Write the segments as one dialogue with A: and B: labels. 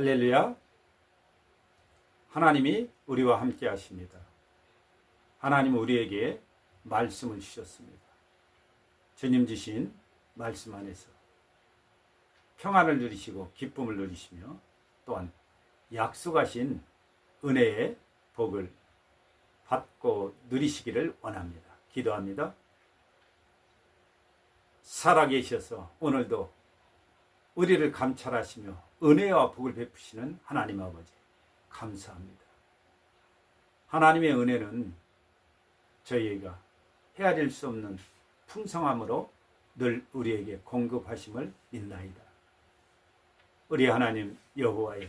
A: 할렐루야. 하나님이 우리와 함께 하십니다. 하나님은 우리에게 말씀을 주셨습니다. 주님 주신 말씀 안에서 평안을 누리시고 기쁨을 누리시며 또한 약속하신 은혜의 복을 받고 누리시기를 원합니다. 기도합니다. 살아계셔서 오늘도 우리를 감찰하시며 은혜와 복을 베푸시는 하나님 아버지 감사합니다. 하나님의 은혜는 저희가 헤아릴 수 없는 풍성함으로 늘 우리에게 공급하심을 믿나이다. 우리 하나님 여호와여,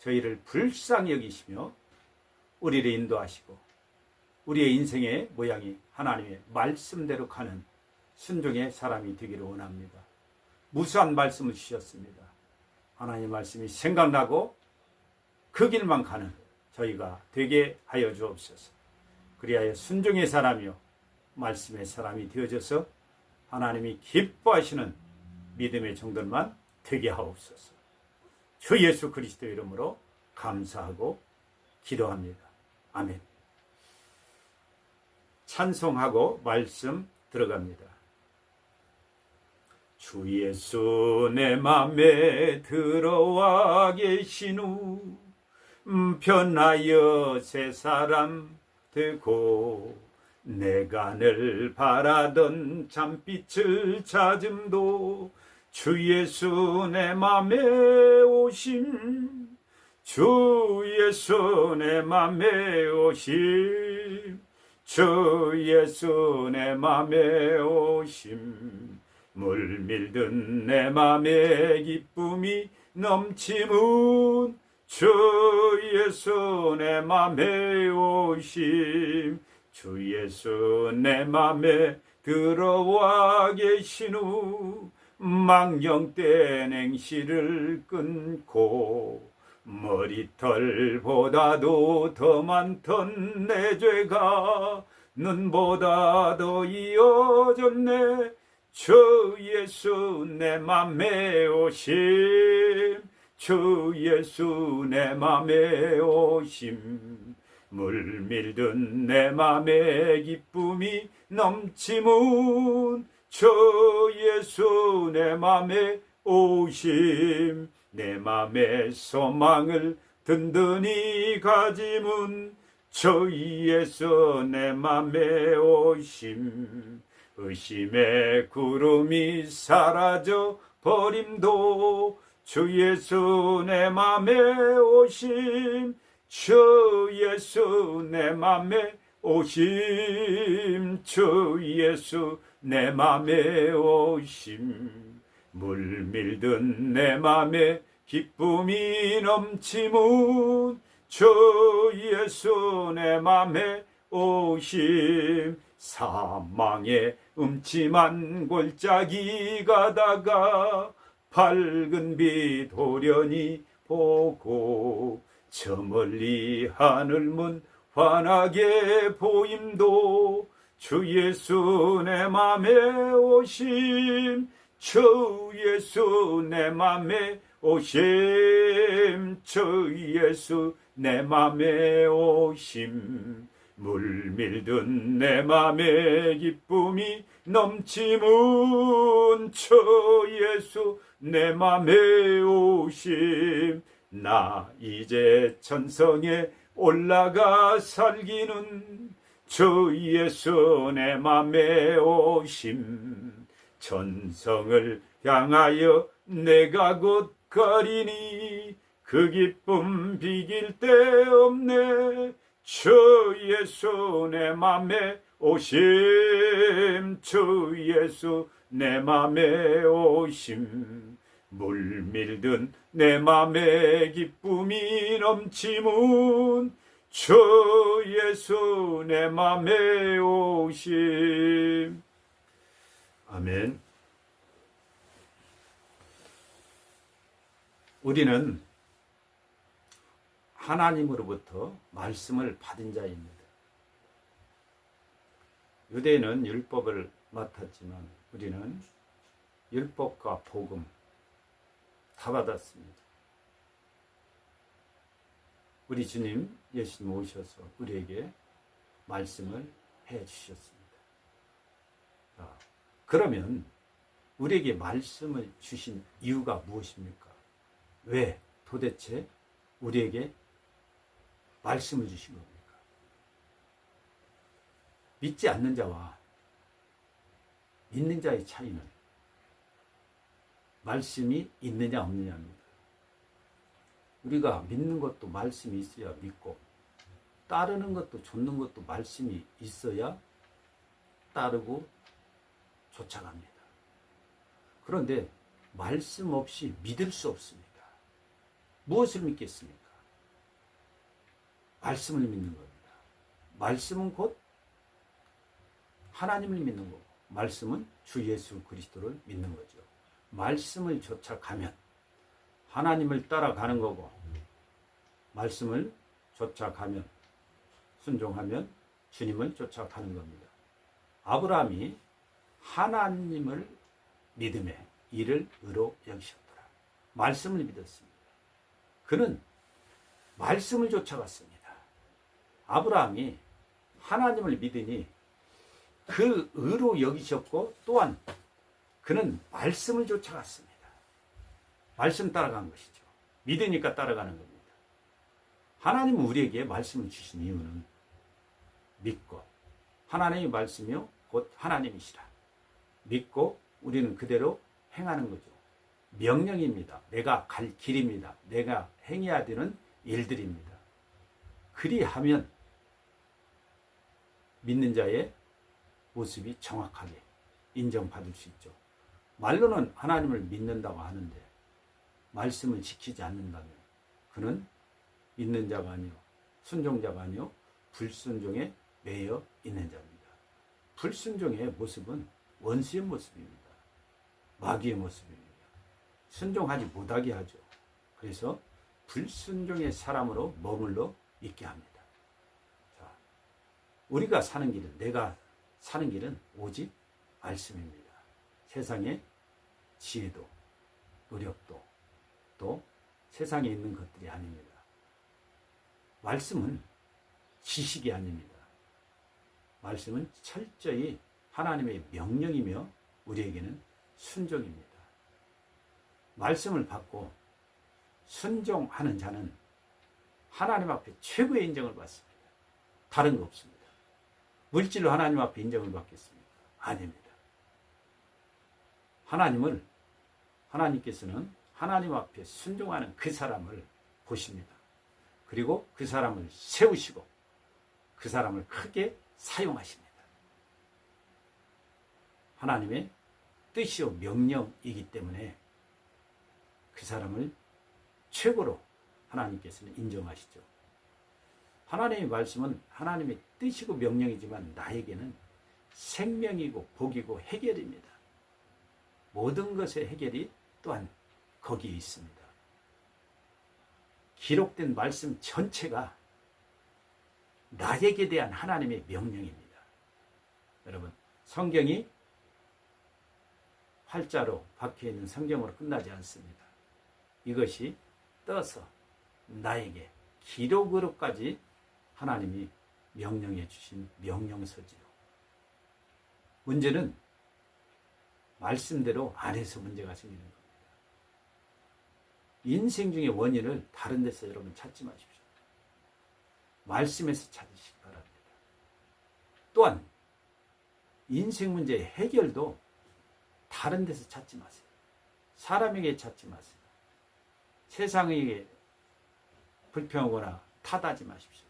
A: 저희를 불쌍히 여기시며 우리를 인도하시고 우리의 인생의 모양이 하나님의 말씀대로 가는 순종의 사람이 되기를 원합니다. 무수한 말씀을 주셨습니다. 하나님 말씀이 생각나고 그 길만 가는 저희가 되게 하여 주옵소서. 그리하여 순종의 사람이요 말씀의 사람이 되어져서 하나님이 기뻐하시는 믿음의 정들만 되게 하옵소서. 주 예수 그리스도 이름으로 감사하고 기도합니다. 아멘. 찬송하고 말씀 들어갑니다. 주 예수 내 맘에 들어와 계신 후 변하여 새 사람 되고 내가 늘 바라던 참빛을 찾음도 주 예수 내 맘에 오심, 주 예수 내 맘에 오심, 주 예수 내 맘에 오심. 물밀든 내 맘에 기쁨이 넘치문 주 예수 내 맘에 오심, 주 예수 내 맘에 들어와 계신 후 망령된 행실을 끊고 머리털보다도 더 많던 내 죄가 눈보다 더 이어졌네. 주 예수 내 맘에 오심, 주 예수 내 맘에 오심. 물밀든 내 맘에 기쁨이 넘치문 주 예수 내 맘에 오심. 내 맘에 소망을 든든히 가지문 주 예수 내 맘에 오심. 의심의 구름이 사라져 버림도 주 예수 내 맘에 오심, 주 예수 내 맘에 오심, 주 예수 내 맘에 오심. 물밀든 내 맘에 기쁨이 넘치문 주 예수 내 맘에 오심. 사망의 음침한 골짜기 가다가 밝은 빛 호련히 보고 저 멀리 하늘문 환하게 보임도 주 예수 내 맘에 오심, 주 예수 내 맘에 오심, 주 예수 내 맘에 오심. 물밀든 내 맘에 기쁨이 넘치문 주 예수 내 맘에 오심. 나 이제 천성에 올라가 살기는 주 예수 내 맘에 오심. 천성을 향하여 내가 곧 가리니 그 기쁨 비길 데 없네. 주 예수 내 맘에 오심, 주 예수 내 맘에 오심. 물밀든 내 맘에 기쁨이 넘치문 주 예수 내 맘에 오심. 아멘. 우리는 하나님으로부터 말씀을 받은 자입니다. 유대인은 율법을 맡았지만 우리는 율법과 복음 다 받았습니다. 우리 주님 예수님 오셔서 우리에게 말씀을 해 주셨습니다. 그러면 우리에게 말씀을 주신 이유가 무엇입니까? 왜 도대체 우리에게 말씀을 주신 겁니까? 믿지 않는 자와 믿는 자의 차이는 말씀이 있느냐 없느냐입니다. 우리가 믿는 것도 말씀이 있어야 믿고, 따르는 것도 좇는 것도 말씀이 있어야 따르고 쫓아갑니다. 그런데 말씀 없이 믿을 수 없습니다. 무엇을 믿겠습니까? 말씀을 믿는 겁니다. 말씀은 곧 하나님을 믿는 거고, 말씀은 주 예수 그리스도를 믿는 거죠. 말씀을 쫓아가면 하나님을 따라가는 거고, 말씀을 쫓아가면, 순종하면 주님을 쫓아가는 겁니다. 아브라함이 하나님을 믿음에 이를 의로 여기셨더라. 말씀을 믿었습니다. 그는 말씀을 쫓아갔습니다. 아브라함이 하나님을 믿으니 그 의로 여기셨고, 또한 그는 말씀을 쫓아갔습니다. 말씀 따라간 것이죠. 믿으니까 따라가는 겁니다. 하나님은 우리에게 말씀을 주신 이유는 믿고, 하나님의 말씀이요 곧 하나님이시라 믿고 우리는 그대로 행하는 거죠. 명령입니다. 내가 갈 길입니다. 내가 행해야 되는 일들입니다. 그리하면 믿는 자의 모습이 정확하게 인정받을 수 있죠. 말로는 하나님을 믿는다고 하는데 말씀을 지키지 않는다면 그는 믿는 자가 아니요 순종자가 아니요 불순종에 매여 있는 자입니다. 불순종의 모습은 원수의 모습입니다. 마귀의 모습입니다. 순종하지 못하게 하죠. 그래서 불순종의 사람으로 머물러 있게 합니다. 자, 우리가 사는 길은, 내가 사는 길은 오직 말씀입니다. 세상의 지혜도 노력도 또 세상에 있는 것들이 아닙니다. 말씀은 지식이 아닙니다. 말씀은 철저히 하나님의 명령이며 우리에게는 순종입니다. 말씀을 받고 순종하는 자는 하나님 앞에 최고의 인정을 받습니다. 다른 거 없습니다. 물질로 하나님 앞에 인정을 받겠습니까? 아닙니다. 하나님께서는 하나님 앞에 순종하는 그 사람을 보십니다. 그리고 그 사람을 세우시고 그 사람을 크게 사용하십니다. 하나님의 뜻이요 명령이기 때문에 그 사람을 최고로 하나님께서는 인정하시죠. 하나님의 말씀은 하나님의 뜻이고 명령이지만 나에게는 생명이고 복이고 해결입니다. 모든 것의 해결이 또한 거기에 있습니다. 기록된 말씀 전체가 나에게 대한 하나님의 명령입니다. 여러분, 성경이 활자로 박혀있는 성경으로 끝나지 않습니다. 이것이 떠서 나에게 기록으로까지 하나님이 명령해 주신 명령서지요. 문제는 말씀대로 안 해서 문제가 생기는 겁니다. 인생 중의 원인을 다른 데서 여러분 찾지 마십시오. 말씀에서 찾으시기 바랍니다. 또한 인생 문제의 해결도 다른 데서 찾지 마세요. 사람에게 찾지 마세요. 세상에게 불평하거나 탓하지 마십시오.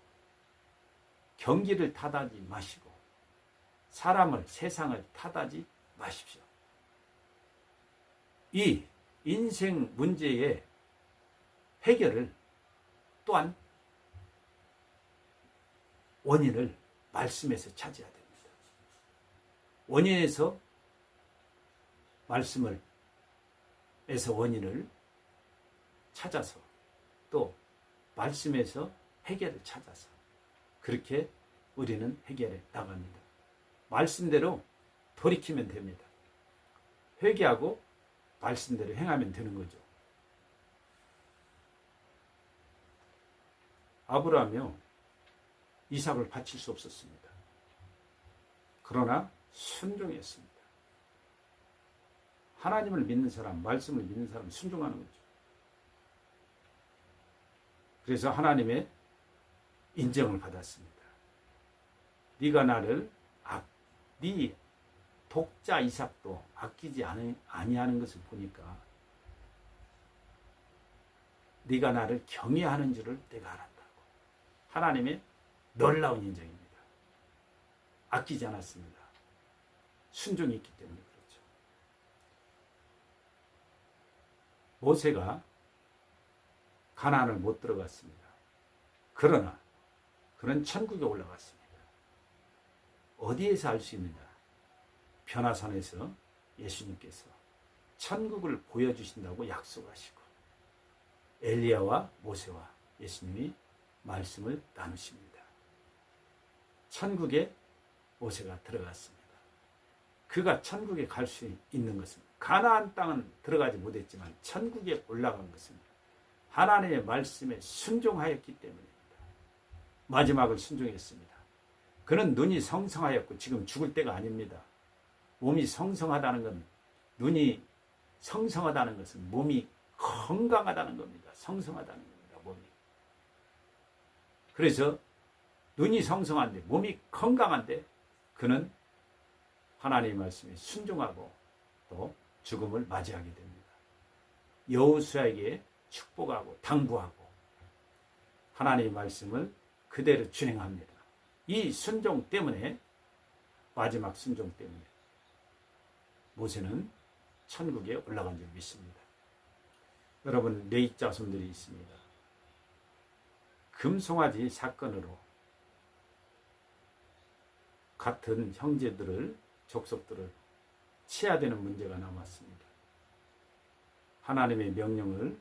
A: 경기를 탓하지 마시고 사람을, 세상을 탓하지 마십시오. 이 인생 문제의 해결을 또한 원인을 말씀에서 찾아야 됩니다. 원인에서 말씀에서 원인을 찾아서 또 말씀에서 해결을 찾아서 그렇게 우리는 해결해 나갑니다. 말씀대로 돌이키면 됩니다. 회개하고 말씀대로 행하면 되는 거죠. 아브라함이요 이삭을 바칠 수 없었습니다. 그러나 순종했습니다. 하나님을 믿는 사람, 말씀을 믿는 사람은 순종하는 거죠. 그래서 하나님의 인정을 받았습니다. 네가 나를 네 독자 이삭도 아끼지 아니하는 것을 보니까 네가 나를 경외하는 줄을 내가 알았다고. 하나님의 놀라운 인정입니다. 아끼지 않았습니다. 순종이 있기 때문에 그렇죠. 모세가 가나안을 못 들어갔습니다. 그러나 그는 천국에 올라갔습니다. 어디에서 알 수 있느냐? 변화산에서 예수님께서 천국을 보여주신다고 약속하시고 엘리야와 모세와 예수님이 말씀을 나누십니다. 천국에 모세가 들어갔습니다. 그가 천국에 갈 수 있는 것은 가나안 땅은 들어가지 못했지만 천국에 올라간 것은 하나님의 말씀에 순종하였기 때문입니다. 마지막을 순종했습니다. 그는 눈이 성성하였고 지금 죽을 때가 아닙니다. 몸이 성성하다는 건 눈이 성성하다는 것은 몸이 건강하다는 겁니다. 성성하다는 겁니다. 몸이. 그래서 눈이 성성한데 몸이 건강한데 그는 하나님의 말씀에 순종하고 또 죽음을 맞이하게 됩니다. 여호수아에게 축복하고 당부하고 하나님의 말씀을 그대로 준행합니다. 이 순종 때문에 마지막 순종 때문에 모세는 천국에 올라간 줄 믿습니다. 여러분 네 자손들이 있습니다. 금송아지 사건으로 같은 형제들을 족속들을 치야 되는 문제가 남았습니다. 하나님의 명령을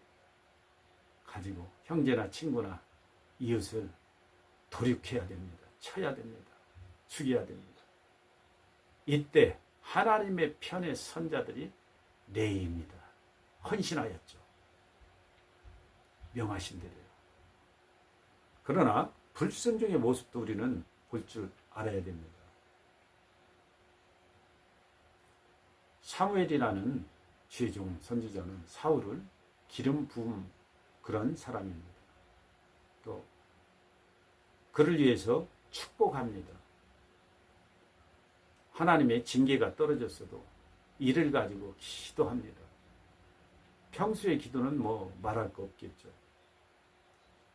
A: 가지고 형제나 친구나 이웃을 돌이켜야 됩니다. 쳐야 됩니다. 죽여야 됩니다. 이때 하나님의 편의 선자들이 레위입니다. 헌신하였죠. 명하신 대로요. 그러나 불순종의 모습도 우리는 볼 줄 알아야 됩니다. 사무엘이라는 주의종 선지자는 사울을 기름 부은 그런 사람입니다. 또 그를 위해서 축복합니다. 하나님의 징계가 떨어졌어도 이를 가지고 기도합니다. 평소의 기도는 뭐 말할 거 없겠죠.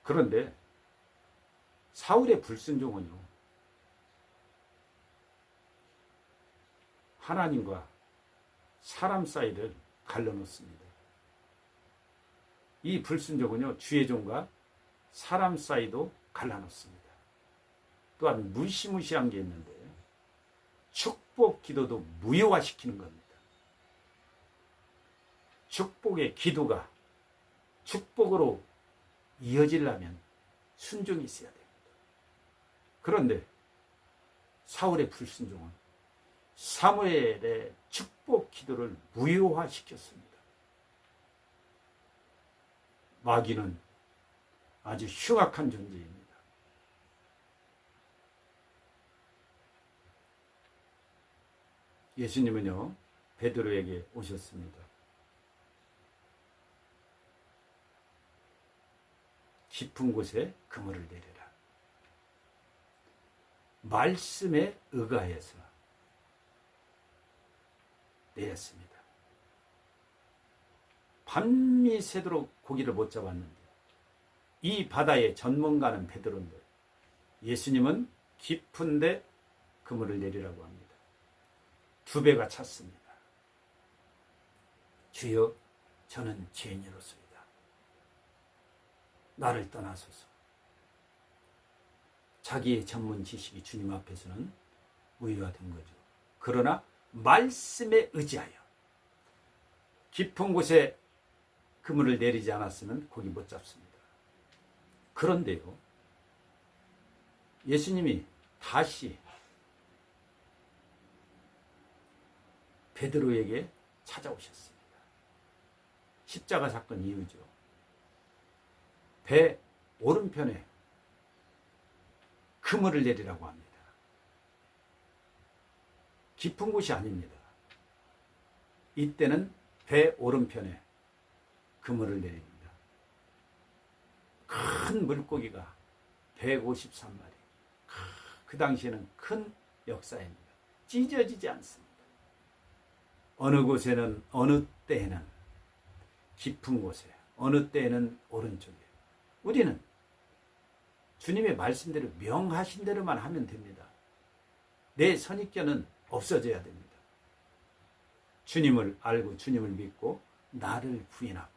A: 그런데 사울의 불순종은요, 하나님과 사람 사이를 갈라놓습니다. 이 불순종은요, 주의 종과 사람 사이도 갈라놓습니다. 또한 무시무시한 게 있는데 축복 기도도 무효화시키는 겁니다. 축복의 기도가 축복으로 이어지려면 순종이 있어야 됩니다. 그런데 사울의 불순종은 사무엘의 축복 기도를 무효화시켰습니다. 마귀는 아주 흉악한 존재입니다. 예수님은요, 베드로에게 오셨습니다. 깊은 곳에 그물을 내려라. 말씀에 의가해서 내렸습니다. 밤이 새도록 고기를 못 잡았는데 이 바다의 전문가는 베드로인데 예수님은 깊은데 그물을 내리라고 합니다. 2배가 찼습니다. 주여, 저는 죄인이로소이다. 나를 떠나소서. 자기의 전문 지식이 주님 앞에서는 무효가 된 거죠. 그러나 말씀에 의지하여 깊은 곳에 그물을 내리지 않았으면 고기 못 잡습니다. 그런데요, 예수님이 다시 베드로에게 찾아오셨습니다. 십자가 사건 이후죠. 배 오른편에 그물을 내리라고 합니다. 깊은 곳이 아닙니다. 이때는 배 오른편에 그물을 내립니다. 큰 물고기가 153마리. 그 당시에는 큰 역사입니다. 찢어지지 않습니다. 어느 곳에는 어느 때에는 깊은 곳에, 어느 때에는 오른쪽에. 우리는 주님의 말씀대로 명하신 대로만 하면 됩니다. 내 선입견은 없어져야 됩니다. 주님을 알고 주님을 믿고 나를 부인하고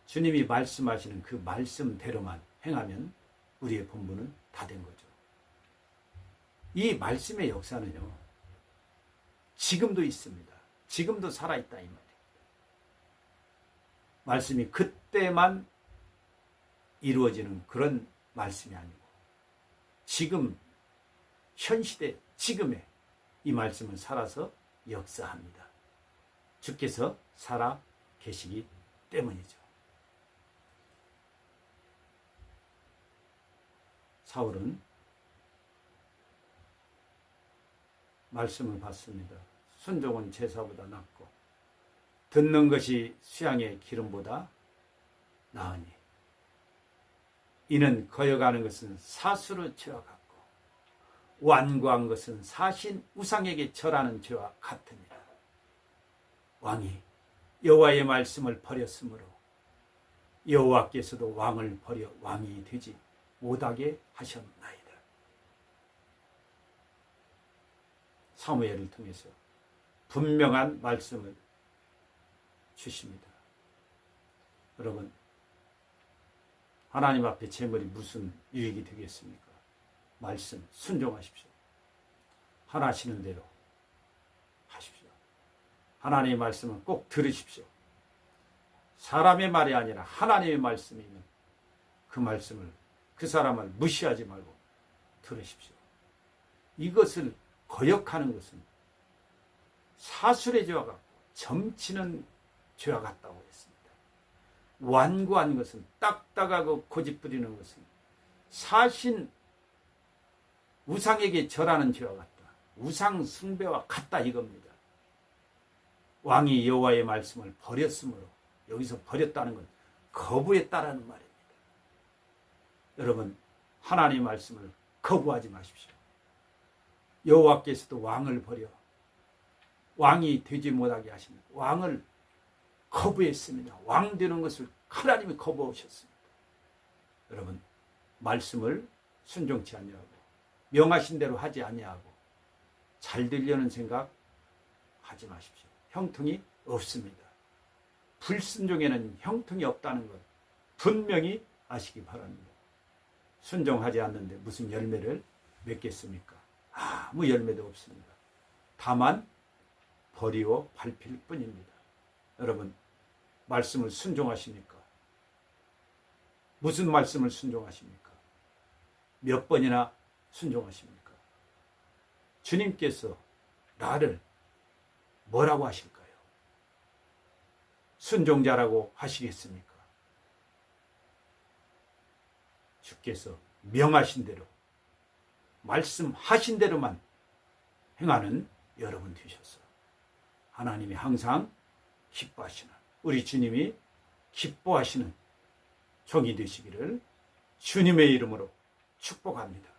A: 주님이 말씀하시는 그 말씀대로만 행하면 우리의 본분은 다 된 거죠. 이 말씀의 역사는요, 지금도 있습니다. 지금도 살아있다 이 말이에요. 말씀이 그때만 이루어지는 그런 말씀이 아니고 지금 현 시대 지금에 이 말씀은 살아서 역사합니다. 주께서 살아 계시기 때문이죠. 사울은 말씀을 받습니다. 순종은 제사보다 낫고 듣는 것이 수양의 기름보다 나으니 이는 거여가는 것은 사수로 죄와 같고 완고한 것은 사신 우상에게 절하는 죄와 같으니라. 왕이 여호와의 말씀을 버렸으므로 여호와께서도 왕을 버려 왕이 되지 못하게 하셨나이다. 사무엘을 통해서 분명한 말씀을 주십니다. 여러분, 하나님 앞에 제물이 무슨 유익이 되겠습니까? 말씀 순종하십시오. 하라시는 대로 하십시오. 하나님의 말씀은 꼭 들으십시오. 사람의 말이 아니라 하나님의 말씀이면 그 말씀을, 그 사람을 무시하지 말고 들으십시오. 이것을 거역하는 것은 사술의 죄와 같고 점치는 죄와 같다고 했습니다. 완고한 것은, 딱딱하고 고집부리는 것은 사신 우상에게 절하는 죄와 같다. 우상 숭배와 같다 이겁니다. 왕이 여호와의 말씀을 버렸으므로, 여기서 버렸다는 건 거부했다라는 말입니다. 여러분, 하나님의 말씀을 거부하지 마십시오. 여호와께서도 왕을 버려 왕이 되지 못하게 하십니다. 왕을 거부했습니다. 왕 되는 것을 하나님이 거부하셨습니다. 여러분, 말씀을 순종치 아니하고 명하신 대로 하지 아니하고 잘 되려는 생각 하지 마십시오. 형통이 없습니다. 불순종에는 형통이 없다는 것 분명히 아시기 바랍니다. 순종하지 않는데 무슨 열매를 맺겠습니까? 아무 열매도 없습니다. 다만 버리고 밟힐 뿐입니다. 여러분, 말씀을 순종하십니까? 무슨 말씀을 순종하십니까? 몇 번이나 순종하십니까? 주님께서 나를 뭐라고 하실까요? 순종자라고 하시겠습니까? 주께서 명하신 대로, 말씀하신 대로만 행하는 여러분 되셔서 하나님이 항상 기뻐하시는, 우리 주님이 기뻐하시는 종이 되시기를 주님의 이름으로 축복합니다.